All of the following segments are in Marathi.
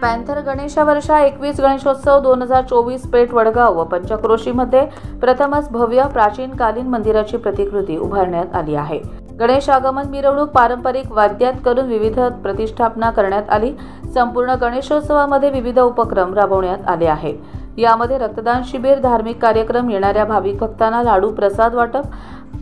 पॅन्थर गणेशा वर्षा 21 गणेशोत्सव 2024 पेठ वडगाव व पंचक्रोशीमध्ये प्रथमच भव्य प्राचीनकालीन मंदिराची प्रतिकृती उभारण्यात आली आहे। गणेश आगमन मिरवणूक पारंपरिक वाद्यात करून विविध प्रतिष्ठापना करण्यात आली। संपूर्ण गणेशोत्सवामध्ये विविध उपक्रम राबवण्यात आले आहेत। यामध्ये रक्तदान शिबिर, धार्मिक कार्यक्रम, येणाऱ्या भाविक भक्तांना लाडू प्रसाद वाटप,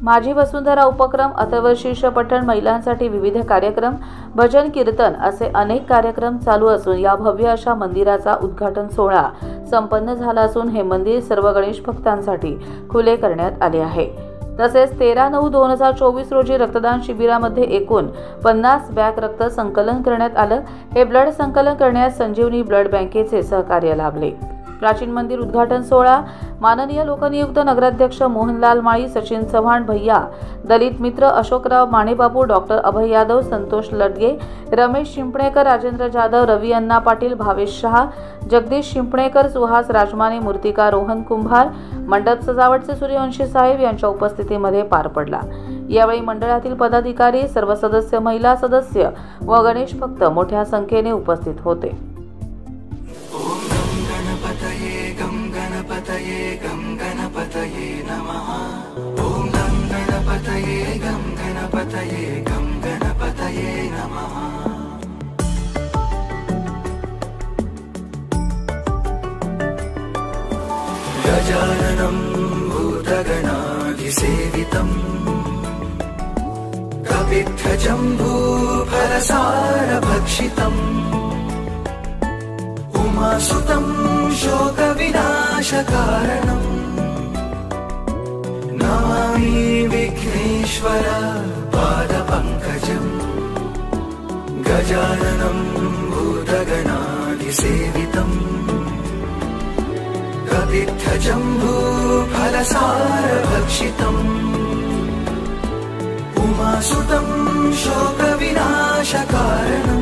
माझी वसुंधरा उपक्रम, अथर्वशीर्ष पठण, महिलांसाठी विविध कार्यक्रम, भजन कीर्तन असे अनेक कार्यक्रम चालू असून या भव्य अशा मंदिराचा उद्घाटन सोहळा संपन्न झाला असून हे मंदिर सर्व गणेश भक्तांसाठी खुले करण्यात आले आहे। तसेच 13/9/2024 रोजी रक्तदान शिबिरामध्ये एकूण 50 बॅग रक्त संकलन करण्यात आलं। हे ब्लड संकलन करण्यास संजीवनी ब्लड बँकेचे सहकार्य लाभले। प्राचीन मंदिर उद्घाटन सोहळा माननीय लोकनियुक्त नगराध्यक्ष मोहनलाल माळी, सचिन चव्हाण भैया, दलित मित्र अशोकराव मानेबाबू, डॉक्टर अभय यादव, संतोष लडगे, रमेश शिंपणेकर, राजेंद्र जाधव, रवी अण्णा पाटील, भावेश शहा, जगदीश शिंपणेकर, सुहास राजमाने, मूर्तिकार रोहन कुंभार, मंडप सजावटचे सूर्यवंशी साहेब यांच्या उपस्थितीमध्ये पार पडला। यावेळी मंडळातील पदाधिकारी, सर्व सदस्य, महिला सदस्य व गणेश भक्त मोठ्या संख्येने उपस्थित होते। गम गणपतये नमः। ओम गम गणपतये गम गणपतये नमः। गजाननं भूतगणाधिसेवितं कपित्थजम्बूफलसारभक्षितम् उमासुतं शोकविनाशकारणम् नमामि विघ्नेश्वर पादपङ्कजम्। गजाननं भूतगणाधिसेवितं कपित्थजम्बूफलसारभक्षितम् उमासुतं शोकविनाशकारणम्